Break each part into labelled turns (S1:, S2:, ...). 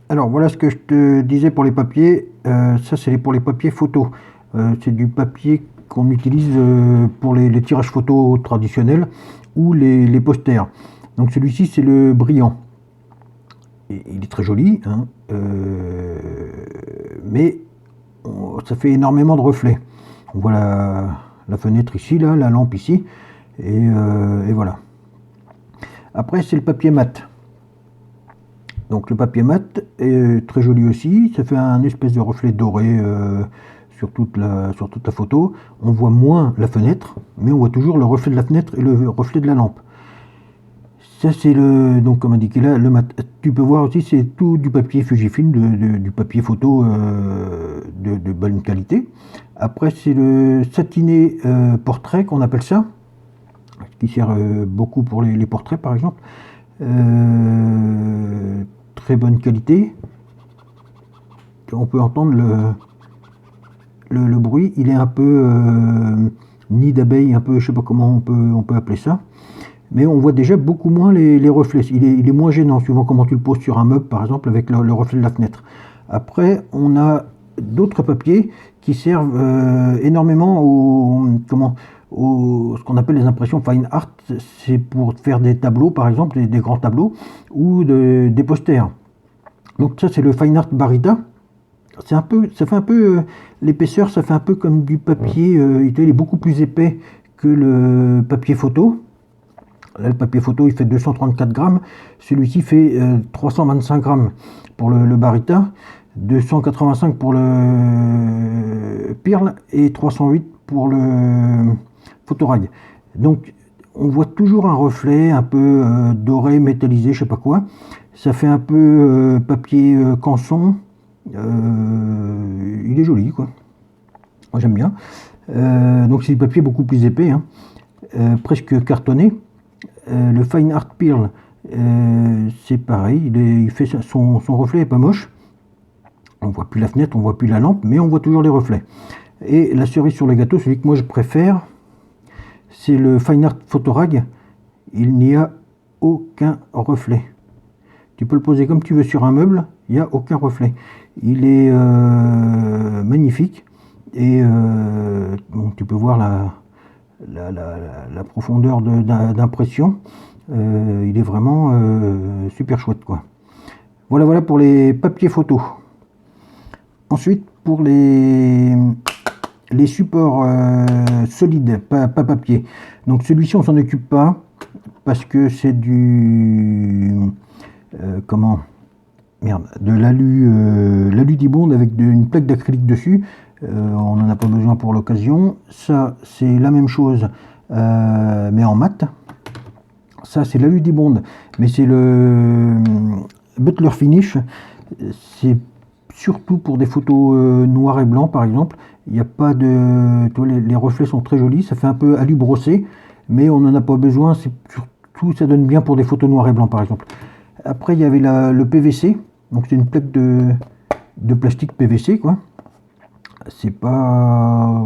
S1: Alors voilà ce que je te disais pour les papiers. Ça c'est pour les papiers photos. C'est du papier qu'on utilise pour les tirages photos traditionnels ou les posters. Donc celui-ci c'est le brillant. Et il est très joli, hein, mais ça fait énormément de reflets. On voit la fenêtre ici, là, la lampe ici, et voilà. Après c'est le papier mat. Donc le papier mat est très joli aussi, ça fait un espèce de reflet doré sur toute la photo. On voit moins la fenêtre, mais on voit toujours le reflet de la fenêtre et le reflet de la lampe. Ça c'est donc comme indiqué là, le mat. Tu peux voir aussi c'est tout du papier Fujifilm, du papier photo de bonne qualité. Après c'est le satiné portrait qu'on appelle ça, qui sert beaucoup pour les portraits par exemple. Très bonne qualité. On peut entendre le bruit. Il est un peu nid d'abeille, un peu, je sais pas comment on peut appeler ça. Mais on voit déjà beaucoup moins les reflets. Il est moins gênant, suivant comment tu le poses sur un meuble, par exemple, avec le reflet de la fenêtre. Après, on a d'autres papiers qui servent énormément ce qu'on appelle les impressions fine art. C'est pour faire des tableaux, par exemple, des grands tableaux, ou des posters. Donc ça, c'est le fine art Barita. Ça fait un peu l'épaisseur, ça fait un peu comme du papier. Il est beaucoup plus épais que le papier photo. Là, le papier photo, il fait 234 grammes. Celui-ci fait 325 grammes pour le Barita, 285 pour le Pearl et 308 pour le Photorag. Donc, on voit toujours un reflet un peu doré, métallisé, je sais pas quoi. Ça fait un peu papier canson. Il est joli, quoi. Moi, j'aime bien. Donc, c'est du papier beaucoup plus épais, hein, presque cartonné. Le Fine Art Pearl, c'est pareil, il fait son reflet est pas moche. On voit plus la fenêtre, on voit plus la lampe, mais on voit toujours les reflets. Et la cerise sur le gâteau, celui que moi je préfère, c'est le Fine Art Photorag. Il n'y a aucun reflet. Tu peux le poser comme tu veux sur un meuble, il n'y a aucun reflet. Il est magnifique et bon, tu peux voir la profondeur d'impression. Il est vraiment super chouette, quoi. Voilà pour les papiers photos. Ensuite, pour les supports solides, pas papier. Donc celui-ci, on s'en occupe pas parce que c'est comment, merde, de l'alu Dibond avec une plaque d'acrylique dessus. On n'en a pas besoin pour l'occasion. Ça, c'est la même chose, mais en mat. Ça, c'est l'alu Dibond, mais c'est le Butler Finish. C'est surtout pour des photos noir et blanc, par exemple. Il n'y a pas de... Les reflets sont très jolis. Ça fait un peu alu brossé, mais on n'en a pas besoin. C'est surtout, ça donne bien pour des photos noir et blanc, par exemple. Après, il y avait le PVC. Donc, c'est une plaque de plastique PVC, quoi. C'est pas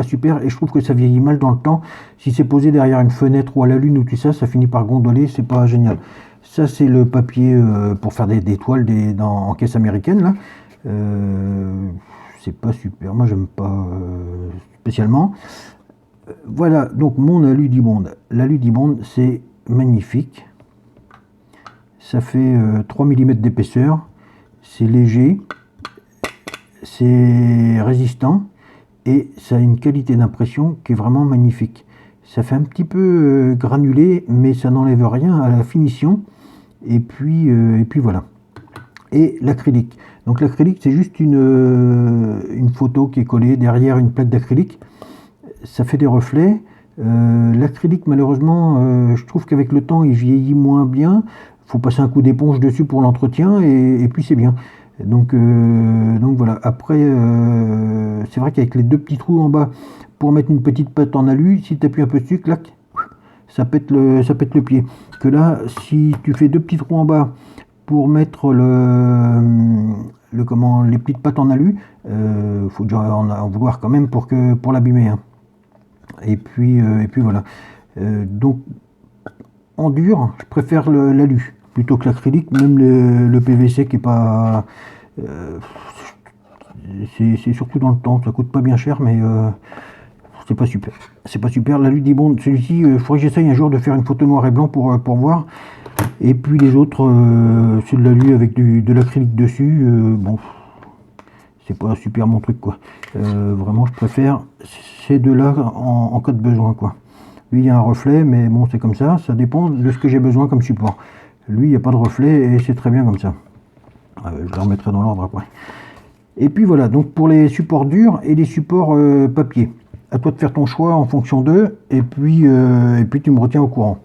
S1: super, et je trouve que ça vieillit mal dans le temps. Si c'est posé derrière une fenêtre ou à la lune ou tout ça, ça finit par gondoler, c'est pas génial. Ça, c'est le papier pour faire des toiles en caisse américaine, là. C'est pas super, moi j'aime pas spécialement. Voilà, donc mon alu Dibond. L'alu Dibond, c'est magnifique. Ça fait 3 mm d'épaisseur. C'est léger. C'est résistant. Et ça a une qualité d'impression qui est vraiment magnifique. Ça fait un petit peu granulé, mais ça n'enlève rien à la finition. Et puis voilà. Et l'acrylique. Donc l'acrylique, c'est juste une photo qui est collée derrière une plaque d'acrylique. Ça fait des reflets. L'acrylique, malheureusement, je trouve qu'avec le temps, il vieillit moins bien. Il faut passer un coup d'éponge dessus pour l'entretien, et puis c'est bien. Donc voilà. Après, c'est vrai qu'avec les deux petits trous en bas, pour mettre une petite pâte en alu, si tu appuies un peu dessus, clac, ça pète le pied. Que là, si tu fais deux petits trous en bas pour mettre les petites pattes en alu, faut déjà en vouloir quand même pour l'abîmer, hein. Et puis voilà. Donc en dur, je préfère l'alu. plutôt que l'acrylique. Même le PVC qui est pas... c'est surtout dans le temps, ça coûte pas bien cher, mais c'est pas super. C'est pas super. L'alu dit bon, celui-ci, il faudrait que j'essaye un jour de faire une photo noir et blanc pour voir. Et puis les autres, c'est de l'alu avec de l'acrylique dessus. Bon, c'est pas super mon truc, quoi. Vraiment, je préfère ces deux-là en cas de besoin, quoi. Lui, il y a un reflet, mais bon, c'est comme ça. Ça dépend de ce que j'ai besoin comme support. Lui, il n'y a pas de reflet et c'est très bien comme ça. Je le remettrai dans l'ordre après. Et puis voilà, donc pour les supports durs et les supports papier. À toi de faire ton choix en fonction d'eux, et puis tu me retiens au courant.